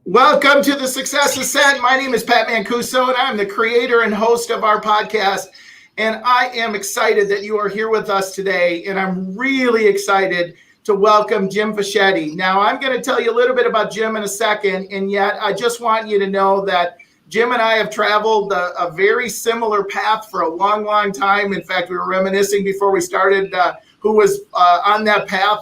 Welcome to the Success Ascent. My name is Pat Mancuso, and I'm the creator and host of our podcast. And I am excited that you are here with us today. And I'm really excited to welcome Jim Fischetti. Now, I'm going to tell you a little bit about Jim in a second. And yet, I just want you to know that Jim and I have traveled a very similar path for a long, long time. In fact, we were reminiscing before we started who was on that path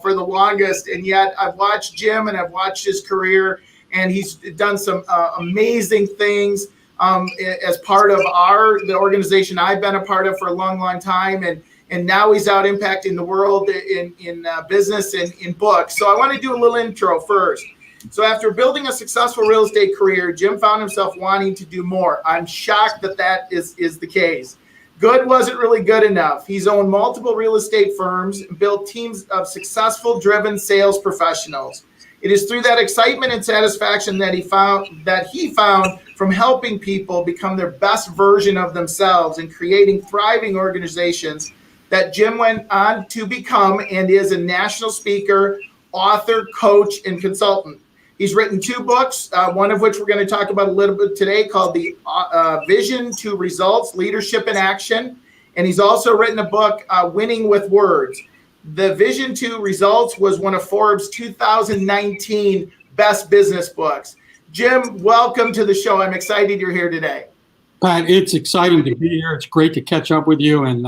for the longest. And yet, I've watched Jim and I've watched his career. And he's done some amazing things as part of the organization I've been a part of for a long, long time. And now he's out impacting the world in business and in books. So I want to do a little intro first. So after building a successful real estate career, Jim found himself wanting to do more. I'm shocked that is the case. Good wasn't really good enough. He's owned multiple real estate firms and built teams of successful, driven sales professionals. It is through that excitement and satisfaction that he found from helping people become their best version of themselves and creating thriving organizations that Jim went on to become and is a national speaker, author, coach, and consultant. He's written 2 books, one of which we're going to talk about a little bit today, called The Vision to Results, Leadership in Action. And he's also written a book, Winning with Words. The Vision to Results was one of Forbes' 2019 best business books. Jim, welcome to the show. I'm excited you're here today. Pat, it's exciting to be here. It's great to catch up with you. And,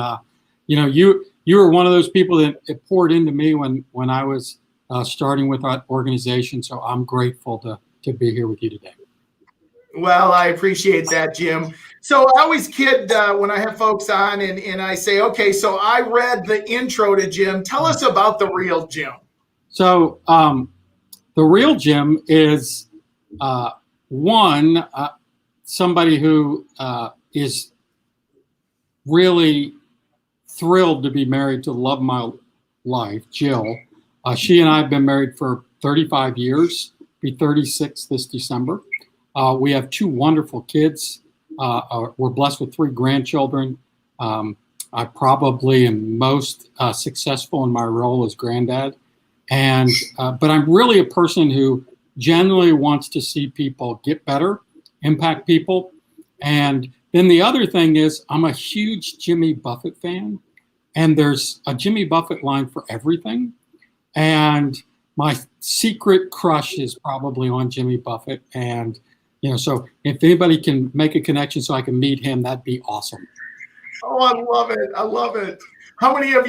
you were one of those people that it poured into me when I was starting with that organization. So I'm grateful to be here with you today. Well, I appreciate that, Jim. So I always kid when I have folks on and I say, okay, so I read the intro to Jim. Tell us about the real Jim. So the real Jim is somebody who is really thrilled to be married to the love of my life, Jill. She and I have been married for 35 years, be 36 this December. We have 2 wonderful kids. We're blessed with 3 grandchildren. I probably am most successful in my role as granddad. But I'm really a person who generally wants to see people get better, impact people. And then the other thing is I'm a huge Jimmy Buffett fan. And there's a Jimmy Buffett line for everything. And my secret crush is probably on Jimmy Buffett. And so if anybody can make a connection so I can meet him, that'd be awesome. Oh, I love it. I love it. How many of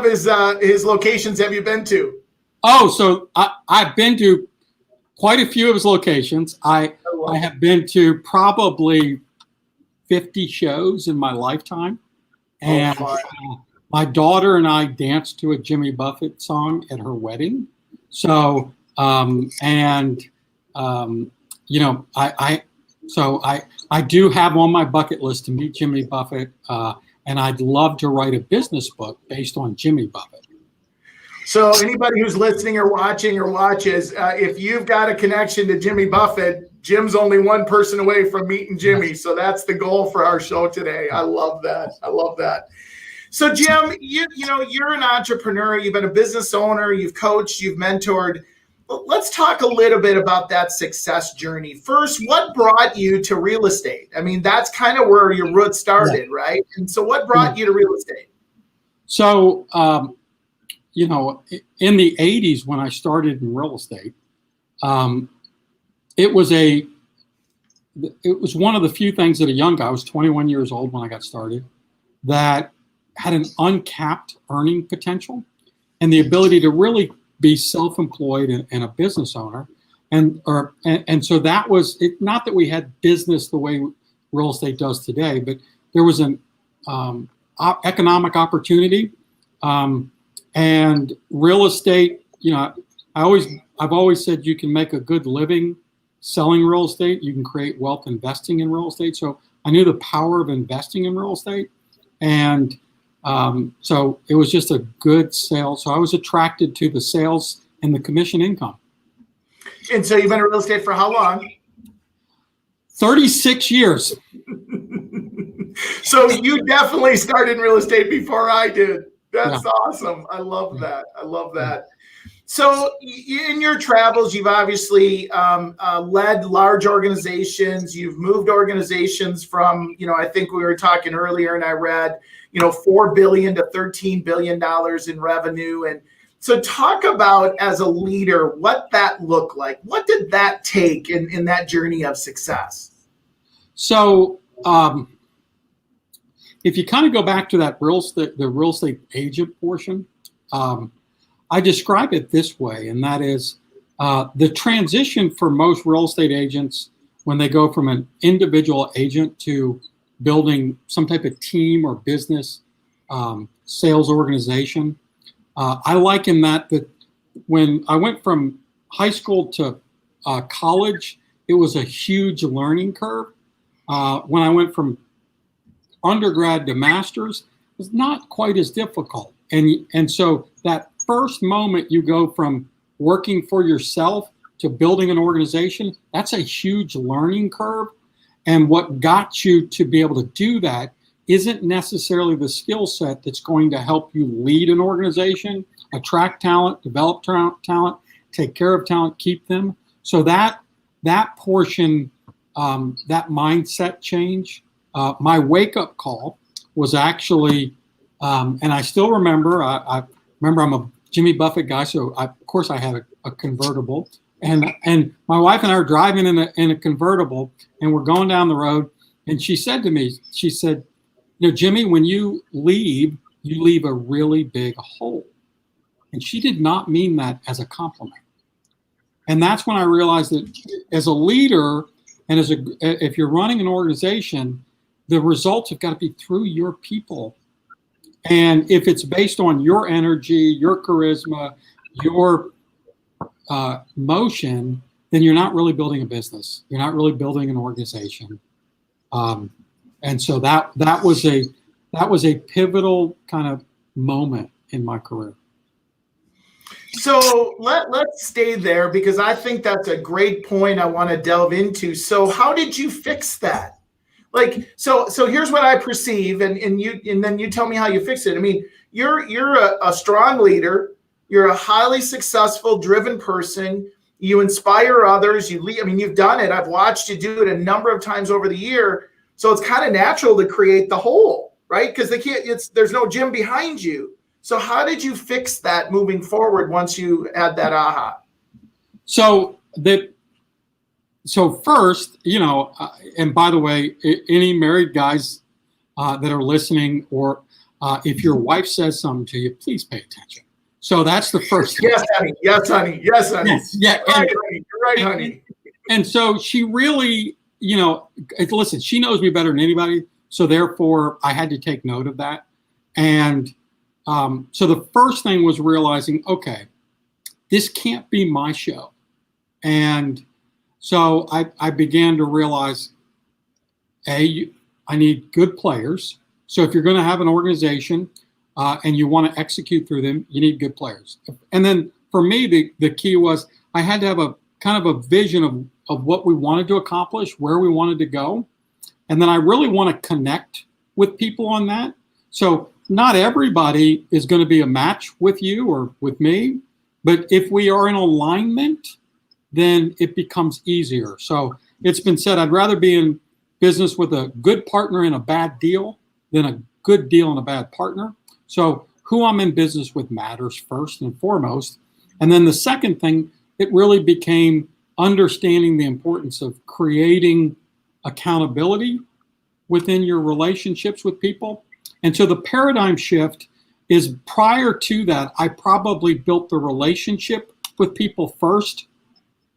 his locations have you been to? Oh, so I've been to quite a few of his locations. I have been to probably 50 shows in my lifetime. And my daughter and I danced to a Jimmy Buffett song at her wedding. So, I do have on my bucket list to meet Jimmy Buffett, and I'd love to write a business book based on Jimmy Buffett. So anybody who's listening or watching or watches, if you've got a connection to Jimmy Buffett, Jim's only one person away from meeting Jimmy. So that's the goal for our show today. I love that. I love that. So Jim, you're an entrepreneur. You've been a business owner. You've coached. You've mentored. Let's talk a little bit about that success journey. First, what brought you to real estate? I mean, that's kind of where your roots started, right? And so what brought you to real estate? So, in the 80s when I started in real estate, it was one of the few things that a young guy, I was 21 years old when I got started, that had an uncapped earning potential and the ability to really be self-employed and a business owner. And so that was it. Not that we had business the way real estate does today, but there was an economic opportunity. And real estate, I've always said you can make a good living selling real estate. You can create wealth investing in real estate. So I knew the power of investing in real estate. And so it was just a good sale. So I was attracted to the sales and the commission income. And so you've been in real estate for how long? 36 years. So you definitely started in real estate before I did. That's awesome. I love that. I love that. So in your travels, you've obviously led large organizations. You've moved organizations from, I think we were talking earlier and I read, $4 billion to $13 billion in revenue. And so talk about, as a leader, what that looked like. What did that take in that journey of success? So if you kind of go back to that the real estate agent portion, I describe it this way, and that is the transition for most real estate agents when they go from an individual agent to building some type of team or business sales organization. I liken that when I went from high school to college, it was a huge learning curve. When I went from undergrad to master's, it was not quite as difficult. And so that first moment you go from working for yourself to building an organization, that's a huge learning curve. And what got you to be able to do that isn't necessarily the skill set that's going to help you lead an organization, attract talent, develop talent, take care of talent, keep them. So that portion, that mindset change, my wake-up call was actually, and I still remember, I remember I'm a Jimmy Buffett guy, so of course I had a convertible, and my wife and I are driving in a convertible, and we're going down the road, and she said to me, she said, Jimmy, when you leave a really big hole. And she did not mean that as a compliment. And that's when I realized that as a leader and if you're running an organization, the results have got to be through your people. And if it's based on your energy, your charisma, your motion, then you're not really building a business. You're not really building an organization. And so that was a pivotal kind of moment in my career. So let's stay there, because I think that's a great point I want to delve into. So how did you fix that? Like, so here's what I perceive, and then you tell me how you fix it. I mean, you're a strong leader. You're a highly successful, driven person. You inspire others. You lead. I mean, you've done it. I've watched you do it a number of times over the year. So it's kind of natural to create the hole, right? Because there's no gym behind you. So how did you fix that moving forward once you had that aha? So first, and by the way, any married guys that are listening, or if your wife says something to you, please pay attention. So that's the first thing. Yes, honey. Yes, honey. Yes, honey. Yes, yeah. You're right, honey. And so she really, listen, she knows me better than anybody. So therefore, I had to take note of that. And so the first thing was realizing, okay, this can't be my show. And so I began to realize, I need good players. So if you're going to have an organization and you want to execute through them, you need good players. And then for me, the key was I had to have a kind of a vision of what we wanted to accomplish, where we wanted to go. And then I really want to connect with people on that. So not everybody is going to be a match with you or with me, but if we are in alignment, then it becomes easier. So it's been said, I'd rather be in business with a good partner in a bad deal than a good deal and a bad partner. So who I'm in business with matters first and foremost. And then the second thing, it really became understanding the importance of creating accountability within your relationships with people. And so the paradigm shift is, prior to that, I probably built the relationship with people first.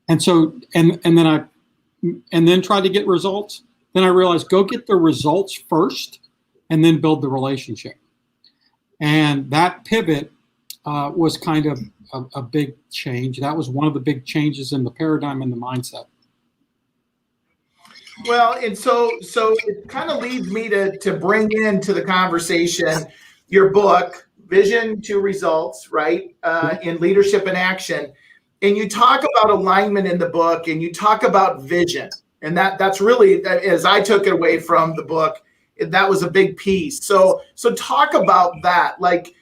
And so, and then tried to get results. Then I realized, go get the results first and then build the relationship. And that pivot was kind of a big change. That was one of the big changes in the paradigm and the mindset. Well, and so it kind of leads me to bring into the conversation your book, Vision to Results, right? In Leadership in Action. And you talk about alignment in the book, and you talk about vision. And that's really, as I took it away from the book, that was a big piece. So talk about that. Like,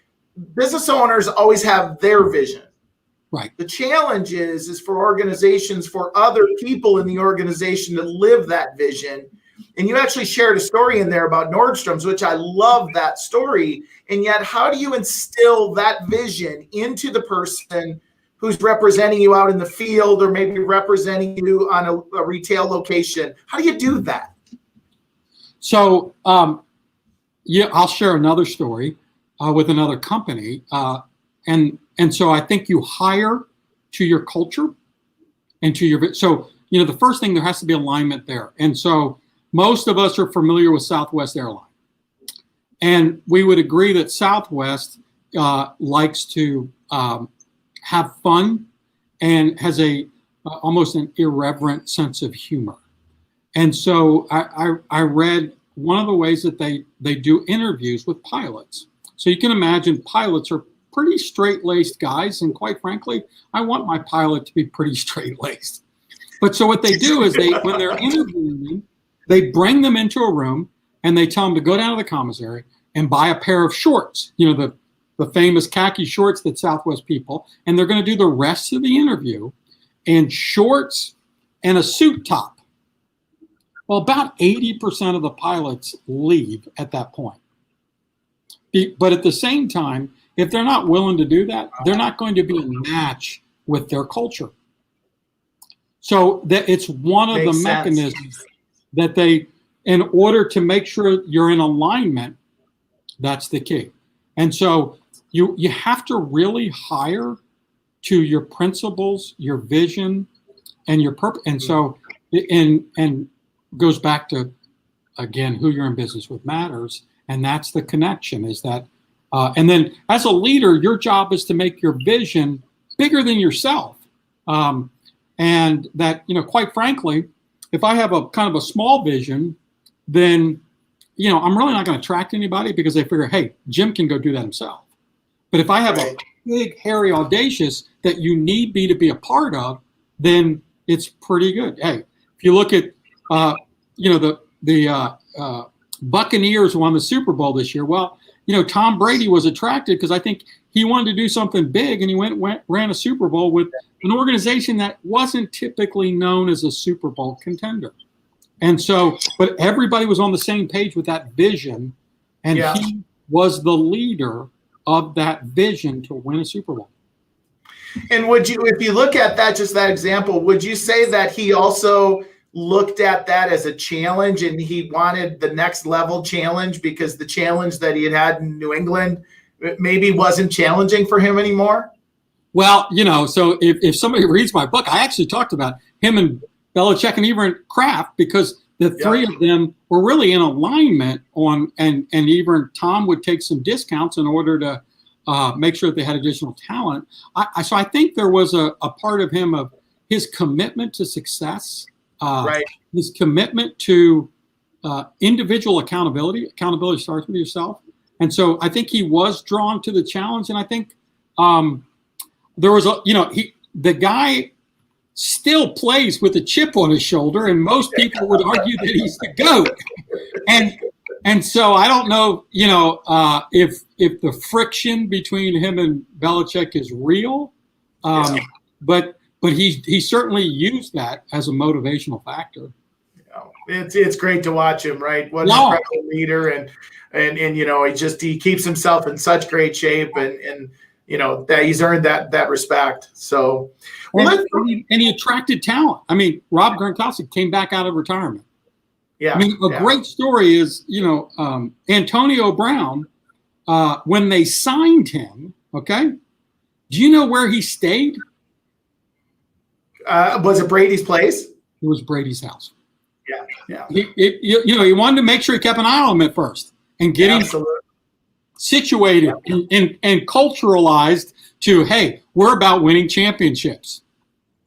business owners always have their vision, Right. The challenge is for organizations, for other people in the organization to live that vision. And you actually shared a story in there about Nordstrom's, which I love that story. And yet, how do you instill that vision into the person who's representing you out in the field or maybe representing you on a retail location? How do you do that? So, yeah, I'll share another story with another company. And so I think you hire to your culture and to your, so, the first thing, there has to be alignment there. And so most of us are familiar with Southwest Airlines. And we would agree that Southwest likes to have fun and has almost an irreverent sense of humor. And so I read one of the ways that they do interviews with pilots. So you can imagine pilots are pretty straight-laced guys, and quite frankly, I want my pilot to be pretty straight-laced. But so what they do is when they're interviewing them, they bring them into a room and they tell them to go down to the commissary and buy a pair of shorts, the famous khaki shorts that Southwest people, and they're going to do the rest of the interview in shorts and a suit top. Well, about 80% of the pilots leave at that point. But at the same time, if they're not willing to do that, they're not going to be a match with their culture. So that it's one of the mechanisms that they, in order to make sure you're in alignment, that's the key. And so you have to really hire to your principles, your vision, and your purpose. And so, and goes back to, again, who you're in business with matters. And that's the connection, is that, and then as a leader, your job is to make your vision bigger than yourself. And that, quite frankly, if I have a kind of a small vision, then, I'm really not going to attract anybody because they figure, hey, Jim can go do that himself. But if I have a big, hairy, audacious that you need me to be a part of, then it's pretty good. Hey, if you look at, the Buccaneers won the Super Bowl this year. Well, Tom Brady was attracted because I think he wanted to do something big, and he ran a Super Bowl with an organization that wasn't typically known as a Super Bowl contender. And so, but everybody was on the same page with that vision, and he was the leader of that vision to win a Super Bowl. And would you, if you look at that, just that example, would you say that he also looked at that as a challenge and he wanted the next level challenge because the challenge that he had in New England maybe wasn't challenging for him anymore? Well, so if somebody reads my book, I actually talked about him and Belichick and even Kraft, because the three of them were really in alignment on, and even Tom would take some discounts in order to make sure that they had additional talent. So I think there was a part of him of his commitment to success, his commitment to individual accountability. Accountability starts with yourself. And so I think he was drawn to the challenge. And I think there was the guy still plays with a chip on his shoulder, and most people would argue that he's the GOAT. And so I don't know, if the friction between him and Belichick is real, but he certainly used that as a motivational factor. It's great to watch him, right? What an incredible leader, and he keeps himself in such great shape, and that he's earned that respect. So, and he attracted talent. I mean, Rob Gronkowski came back out of retirement. Yeah. I mean, a great story is, Antonio Brown, when they signed him, okay, do you know where he stayed? Was it Brady's place? It was Brady's house. Yeah. He wanted to make sure he kept an eye on him at first and get him situated and culturalized to, hey, we're about winning championships.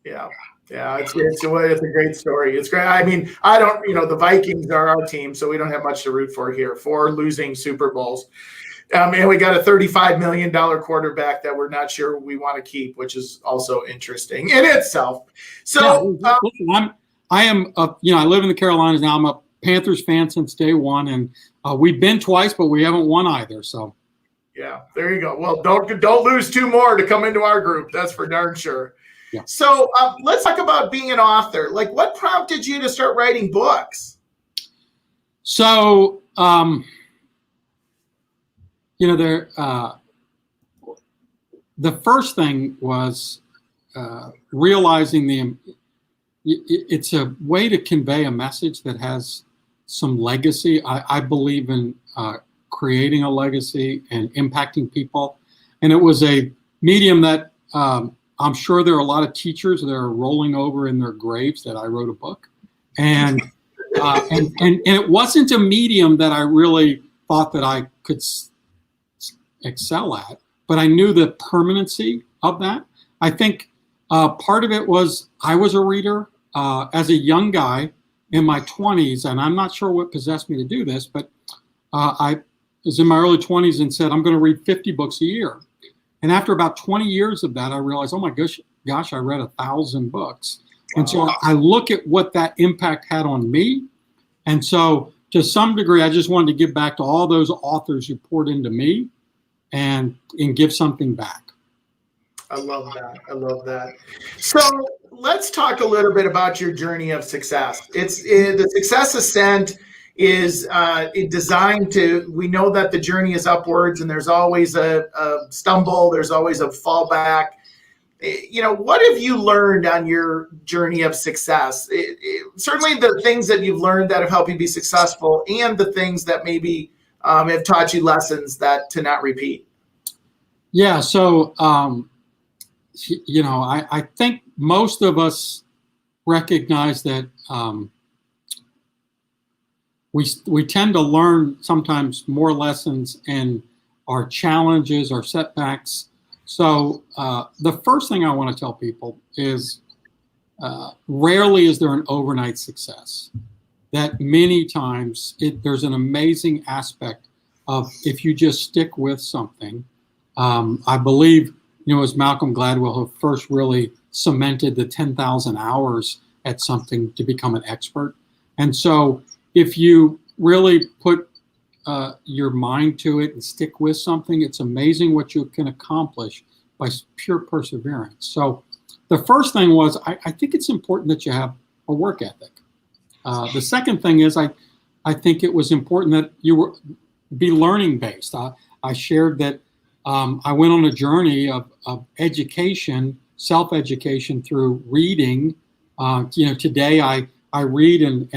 Yeah, it's a great story. It's great. I mean, I don't, the Vikings are our team, so we don't have much to root for here, for losing Super Bowls. And we got a $35 million quarterback that we're not sure we want to keep, which is also interesting in itself. So I live in the Carolinas now. I'm a Panthers fan since day one, and we've been twice, but we haven't won either. So Yeah, there you go. Well, don't lose two more to come into our group. That's for darn sure. Yeah. So let's talk about being an author. Like, what prompted you to start writing books? So, the first thing was realizing it's a way to convey a message that has some legacy. I believe in creating a legacy and impacting people. And it was a medium that I'm sure there are a lot of teachers that are rolling over in their graves that I wrote a book. And it wasn't a medium that I really thought that I could excel at, but I knew the permanency of that. I think part of it was I was a reader as a young guy in my 20s, and I'm not sure what possessed me to do this, but I was in my early 20s and said, I'm going to read 50 books a year. And after about 20 years of that, I realized, oh my gosh, I read 1,000 books. Wow. And so I look at what that impact had on me. And so to some degree, I just wanted to give back to all those authors who poured into me and give something back. I love that. I love that. So let's talk a little bit about your journey of success. The Success Ascent is designed to, we know that the journey is upwards and there's always a stumble, there's always a fallback. What have you learned on your journey of success? Certainly the things that you've learned that have helped you be successful, and the things that maybe have taught you lessons that to not repeat. Yeah. So, I think most of us recognize that we tend to learn sometimes more lessons in our challenges, our setbacks. So the first thing I want to tell people is rarely is there an overnight success. That many times there's an amazing aspect of if you just stick with something. I believe, as Malcolm Gladwell who first really cemented the 10,000 hours at something to become an expert. And so if you really put your mind to it and stick with something, it's amazing what you can accomplish by pure perseverance. So the first thing was, I think it's important that you have a work ethic. The second thing is, I think it was important that you be learning based. I shared that I went on a journey of education, self-education through reading. Today I read and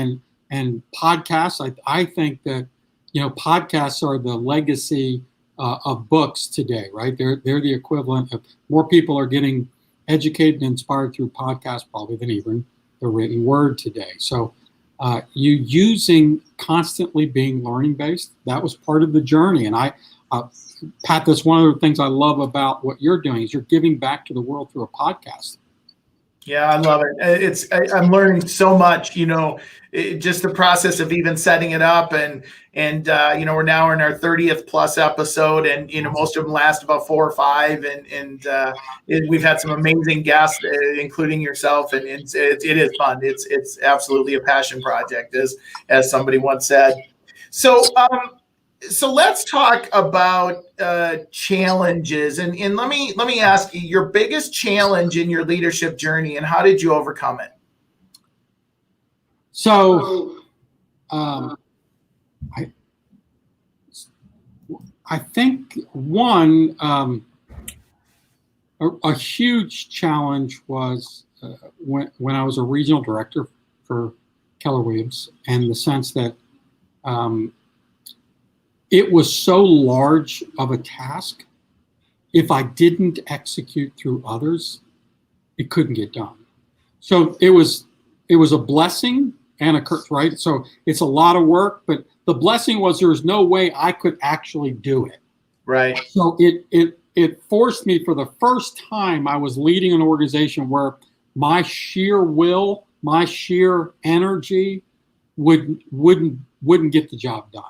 podcasts. I think that podcasts are the legacy of books today, right? They're the equivalent of more people are getting educated and inspired through podcasts probably than even the written word today. So you constantly being learning based, that was part of the journey. And Pat, that's one of the things I love about what you're doing is you're giving back to the world through a podcast. Yeah, I love it. I'm learning so much, just the process of even setting it up and we're now in our 30th plus episode, and most of them last about 4 or 5, and we've had some amazing guests, including yourself, and it is fun. It's absolutely a passion project, as somebody once said. So let's talk about challenges, and let me ask you your biggest challenge in your leadership journey, and how did you overcome it? So, I think one a huge challenge was when I was a regional director for Keller Williams, and the sense that it was so large of a task. If I didn't execute through others, it couldn't get done. So it was a blessing and a curse, right? So it's a lot of work, but the blessing was there was no way I could actually do it. Right. So it forced me, for the first time, I was leading an organization where my sheer will, my sheer energy wouldn't get the job done.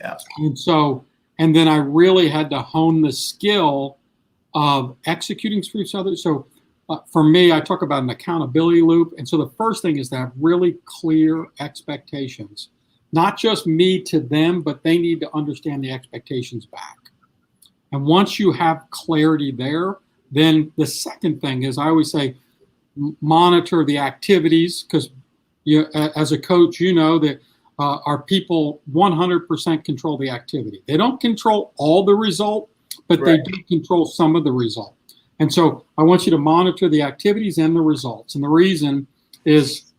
Yeah. And then I really had to hone the skill of executing through others. So for me, I talk about an accountability loop. And so the first thing is to have really clear expectations, not just me to them, but they need to understand the expectations back. And once you have clarity there, then the second thing is, I always say, monitor the activities, because you, as a coach, you know that our people 100% control the activity. They don't control all the result, but Right. they do control some of the result. And so I want you to monitor the activities and the results. And the reason is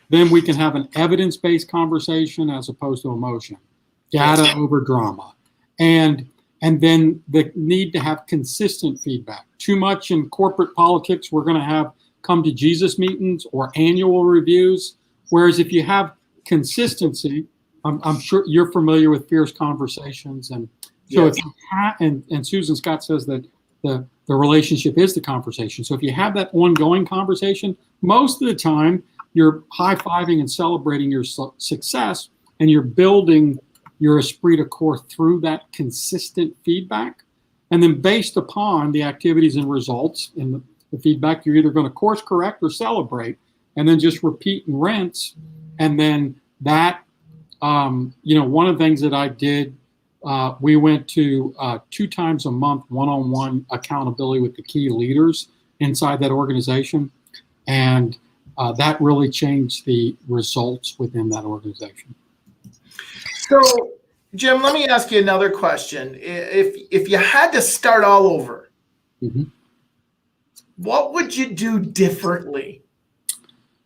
then we can have an evidence-based conversation as opposed to emotion, data over drama. And then the need to have consistent feedback. Too much in corporate politics, we're going to have come to Jesus meetings or annual reviews. Whereas if you have consistency, I'm sure you're familiar with fierce conversations. And so Yes. if you have, and Susan Scott says that the relationship is the conversation. So if you have that ongoing conversation, most of the time you're high-fiving and celebrating your success, and you're building your esprit de corps through that consistent feedback. And then based upon the activities and results and the feedback, you're either going to course correct or celebrate, and then just repeat and rinse. And then that, one of the things that I did, we went to 2 times a month, one-on-one accountability with the key leaders inside that organization. And that really changed the results within that organization. So, Jim, let me ask you another question. If you had to start all over, Mm-hmm. what would you do differently?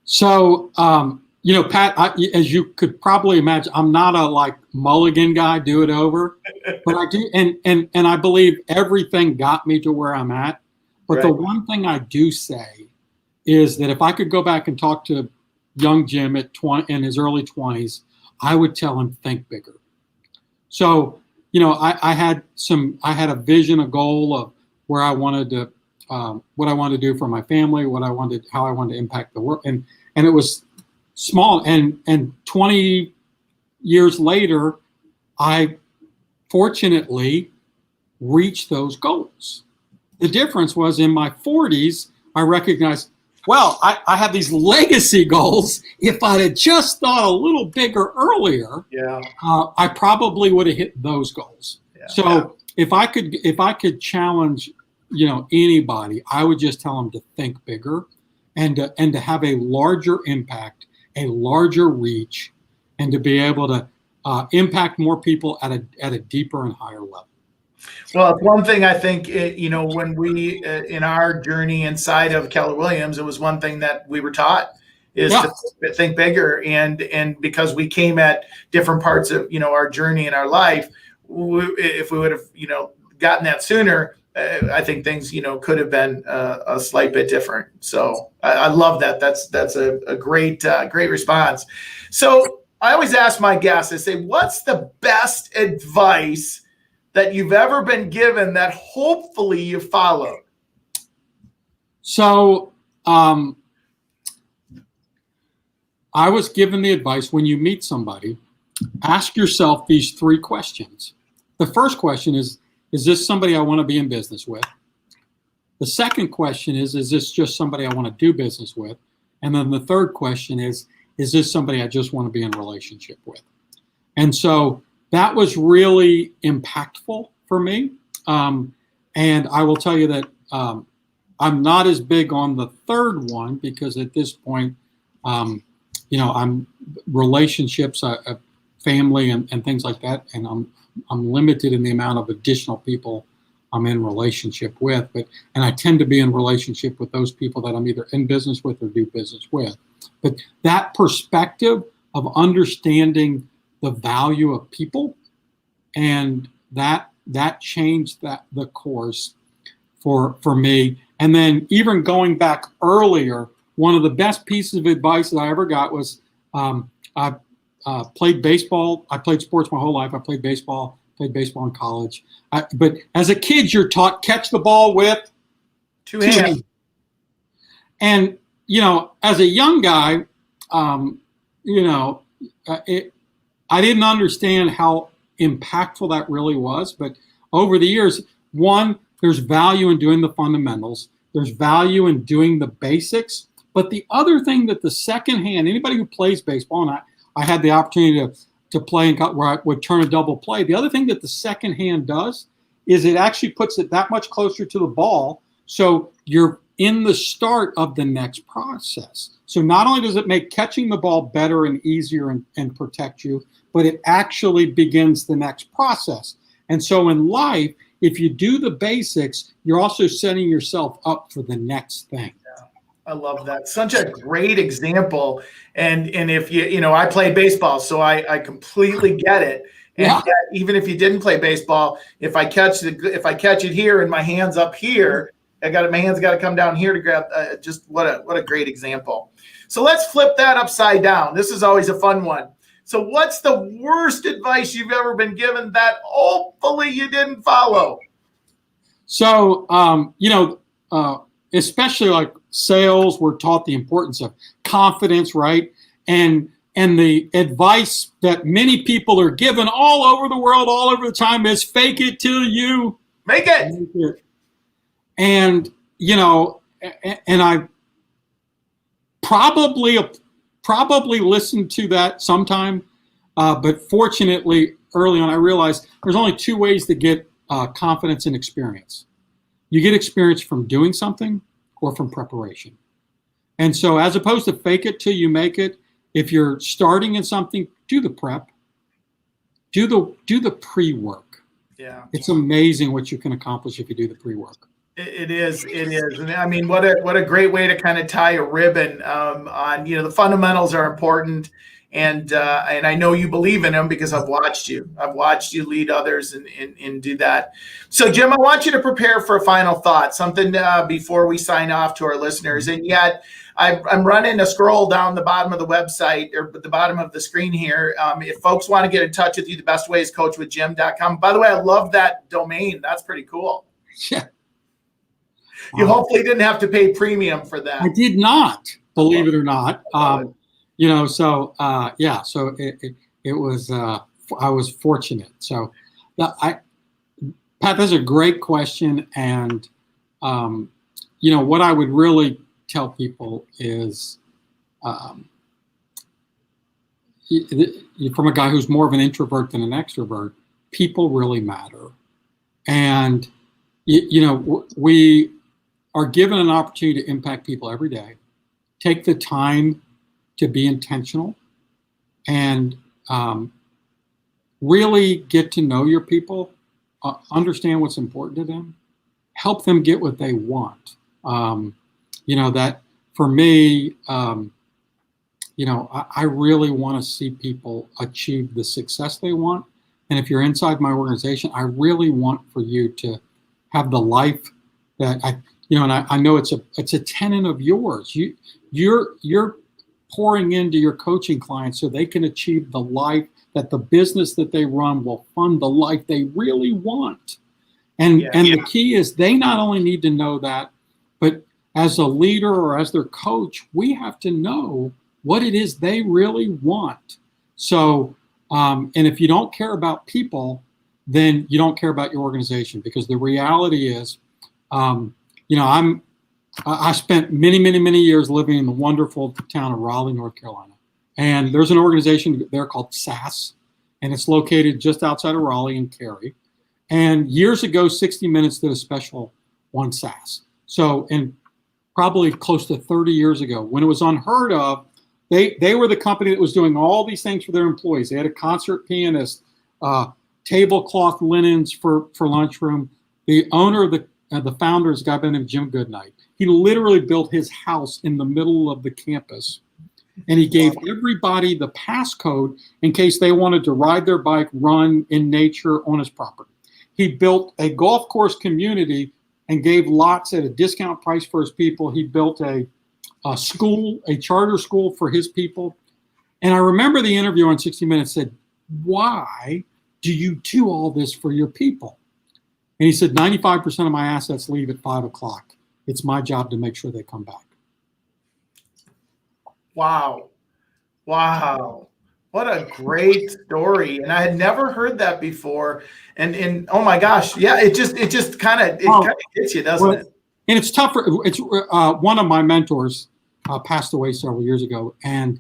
So, Pat, as you could probably imagine, I'm not a like mulligan guy, do it over, but I do, and I believe everything got me to where I'm at. But the one thing I do say is that if I could go back and talk to young Jim at in his early 20s, I would tell him, think bigger. So, I had a vision, a goal of where I wanted to, what I wanted to do for my family, how I wanted to impact the world. And it was small. And 20 years later, I fortunately reached those goals. The difference was in my 40s, I recognized, well, I have these legacy goals. If I'd have just thought a little bigger earlier, I probably would have hit those goals. Yeah. So if I could challenge, anybody, I would just tell them to think bigger, and to have a larger impact, a larger reach, and to be able to impact more people at a deeper and higher level. Well, it's one thing I think, when we, in our journey inside of Keller Williams, it was one thing that we were taught is to think bigger. And because we came at different parts of, our journey in our life, if we would have, gotten that sooner, I think things, could have been a slight bit different. So I love that. That's a great response. So I always ask my guests, I say, what's the best advice that you've ever been given that hopefully you followed? So I was given the advice, when you meet somebody, ask yourself these 3 questions. The first question is this somebody I want to be in business with? The second question is this just somebody I want to do business with? And then the third question is this somebody I just want to be in a relationship with? And so that was really impactful for me. And I will tell you that I'm not as big on the third one, because at this point, I'm relationships, family and things like that. And I'm limited in the amount of additional people I'm in relationship with, and I tend to be in relationship with those people that I'm either in business with or do business with. But that perspective of understanding the value of people, and that changed the course for me. And then even going back earlier, one of the best pieces of advice that I ever got was I played baseball. I played sports my whole life. I played baseball in college. But as a kid, you're taught catch the ball with 2 hands. And, as a young guy, I didn't understand how impactful that really was. But over the years, one, there's value in doing the fundamentals. There's value in doing the basics. But the other thing that the second hand, anybody who plays baseball, and I had the opportunity to play where I would turn a double play. The other thing that the second hand does is it actually puts it that much closer to the ball. So you're in the start of the next process. So not only does it make catching the ball better and easier and protect you, but it actually begins the next process. And so in life, if you do the basics, you're also setting yourself up for the next thing. I love that. Such a great example. And if I played baseball, so I completely get it. And Yeah. yet, even if you didn't play baseball, if I catch it here and my hand's up here, my hands got to come down here to grab. Just what a great example. So let's flip that upside down. This is always a fun one. So what's the worst advice you've ever been given that hopefully you didn't follow? So especially like sales, we're taught the importance of confidence, right? And the advice that many people are given all over the world, all over the time is fake it till you make it. And, and I probably listened to that sometime. But fortunately, early on, I realized there's only two ways to get confidence and experience. You get experience from doing something or from preparation. And so as opposed to fake it till you make it, if you're starting in something, do the prep, do the pre-work. Yeah. It's amazing what you can accomplish if you do the pre-work. It is. And I mean, what a great way to kind of tie a ribbon on, the fundamentals are important. And I know you believe in them because I've watched you lead others and do that. So Jim, I want you to prepare for a final thought, something before we sign off to our listeners. And yet I'm running a scroll down the bottom of the website or the bottom of the screen here. If folks want to get in touch with you, the best way is coachwithjim.com. By the way, I love that domain. That's pretty cool. Yeah. You hopefully didn't have to pay premium for that. I did not, believe it or not. So it was, I was fortunate. So Pat, that's a great question. And, what I would really tell people is, from a guy who's more of an introvert than an extrovert, people really matter. And, we are given an opportunity to impact people every day. Take the time to be intentional and really get to know your people, understand what's important to them, help them get what they want. That for me, I really want to see people achieve the success they want. And if you're inside my organization, I really want for you to have the life that I know it's a tenet of yours. You're pouring into your coaching clients so they can achieve the life that the business that they run will fund the life they really want. And the key is they not only need to know that, but as a leader or as their coach, we have to know what it is they really want. So, and if you don't care about people, then you don't care about your organization, because the reality is, I spent many, many, many years living in the wonderful town of Raleigh, North Carolina. And there's an organization there called SAS, and it's located just outside of Raleigh in Cary. And years ago, 60 Minutes did a special on SAS. So, and probably close to 30 years ago, when it was unheard of, they were the company that was doing all these things for their employees. They had a concert pianist, tablecloth linens for lunchroom. The owner of the founder is a guy by the name of Jim Goodnight. He literally built his house in the middle of the campus, and he gave everybody the passcode in case they wanted to ride their bike, run in nature on his property. He built a golf course community and gave lots at a discount price for his people. He built a school, a charter school for his people. And I remember the interviewer on 60 Minutes said, "Why do you do all this for your people?" And he said, 95% of my assets leave at 5 o'clock. It's my job to make sure they come back. Wow. What a great story. And I had never heard that before. And oh my gosh. Yeah. It just kind of gets you, doesn't it? And it's tough. It's one of my mentors passed away several years ago, and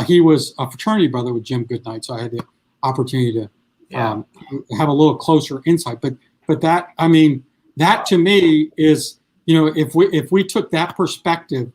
he was a fraternity brother with Jim Goodnight. So I had the opportunity to have a little closer insight, but But that, I mean, that to me is, if we took that perspective,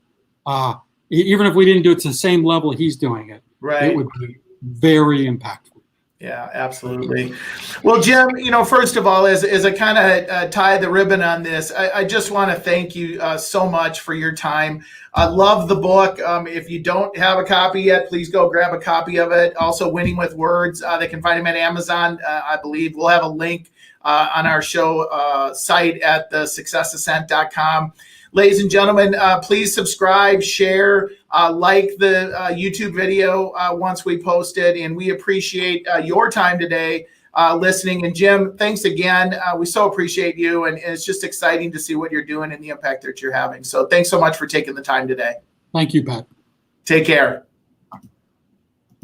even if we didn't do it to the same level he's doing it, right, it would be very impactful. Yeah, absolutely. Well, Jim, first of all, as I kind of tie the ribbon on this, I just want to thank you so much for your time. I love the book. If you don't have a copy yet, please go grab a copy of it. Also, Winning with Words. They can find them at Amazon. I believe we'll have a link on our show site at thesuccessascent.com. Ladies and gentlemen, please subscribe, share, like the YouTube video once we post it. And we appreciate your time today listening. And Jim, thanks again. We so appreciate you. And it's just exciting to see what you're doing and the impact that you're having. So thanks so much for taking the time today. Thank you, Pat. Take care.